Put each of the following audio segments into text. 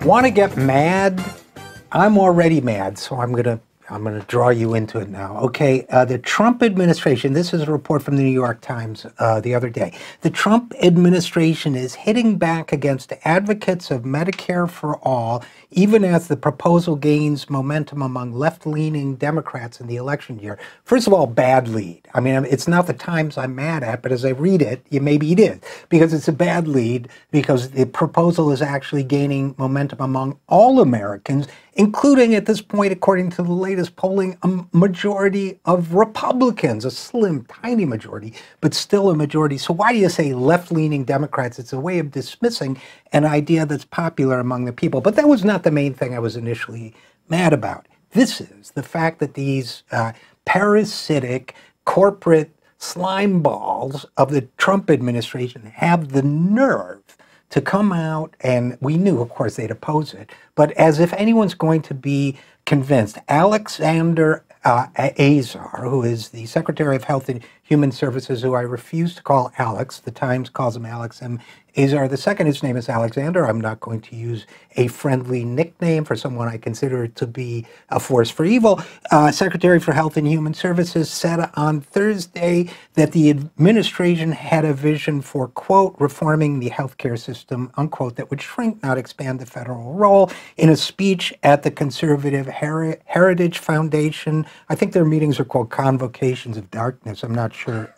Want to get mad? I'm already mad, so I'm gonna draw you into it now. Okay, the Trump administration, this is a report from the New York Times the other day. The Trump administration is hitting back against advocates of Medicare for all, even as the proposal gains momentum among left-leaning Democrats in the election year. First of all, bad lead. I mean, it's not the Times I'm mad at, but as I read it, maybe it is, because it's a bad lead, because the proposal is actually gaining momentum among all Americans, including at this point, according to the latest polling, a majority of Republicans, a slim, tiny majority, but still a majority. So why do you say left-leaning Democrats? It's a way of dismissing an idea that's popular among the people. But that was not the main thing I was initially mad about. This is the fact that these parasitic corporate slime balls of the Trump administration have the nerve to come out, and we knew, of course, they'd oppose it, but as if anyone's going to be convinced. Alexander Azar, who is the Secretary of Health and Human Services, who I refuse to call Alex. The Times calls him Alex M. Azar II. His name is Alexander. I'm not going to use a friendly nickname for someone I consider to be a force for evil. Secretary for Health and Human Services said on Thursday that the administration had a vision for, quote, reforming the healthcare system, unquote, that would shrink, not expand the federal role. In a speech at the Conservative Heritage Foundation, I think their meetings are called Convocations of Darkness, I'm not sure.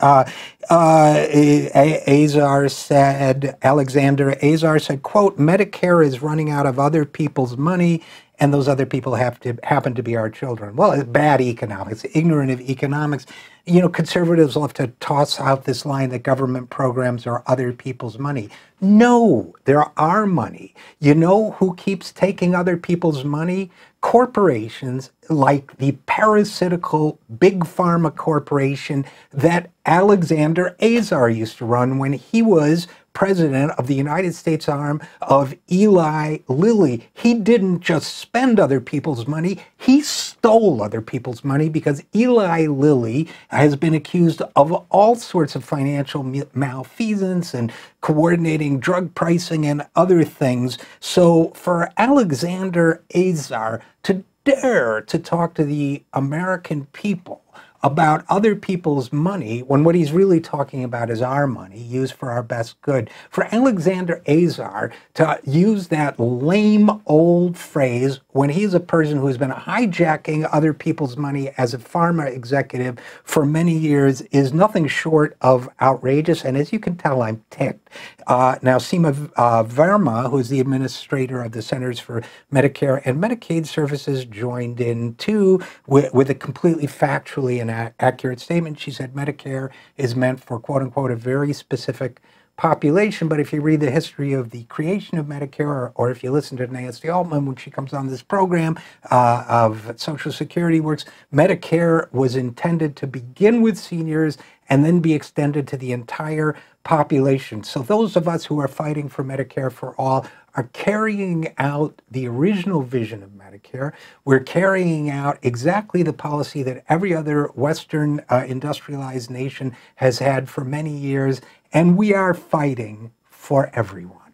Alexander Azar said, quote, Medicare is running out of other people's money, and those other people happen to be our children. Well, it's bad economics, ignorant of economics. You know, conservatives love to toss out this line that government programs are other people's money. No, they're our money. You know who keeps taking other people's money? Corporations like the parasitical big pharma corporation that Alexander Azar used to run when he was president of the United States arm of Eli Lilly. He didn't just spend other people's money, he stole other people's money, because Eli Lilly has been accused of all sorts of financial malfeasance and coordinating drug pricing and other things. So for Alexander Azar to dare to talk to the American people about other people's money, when what he's really talking about is our money, used for our best good. For Alexander Azar to use that lame old phrase when he's a person who's been hijacking other people's money as a pharma executive for many years is nothing short of outrageous. And as you can tell, I'm ticked. Now, Seema Verma, who's the administrator of the Centers for Medicare and Medicaid Services, joined in too with a completely factually and accurate statement. She said Medicare is meant for, quote unquote, a very specific population. But if you read the history of the creation of Medicare, or if you listen to Nancy Altman when she comes on this program of Social Security works, Medicare was intended to begin with seniors and then be extended to the entire population. So those of us who are fighting for Medicare for all are carrying out the original vision of Medicare. We're carrying out exactly the policy that every other Western industrialized nation has had for many years, and we are fighting for everyone.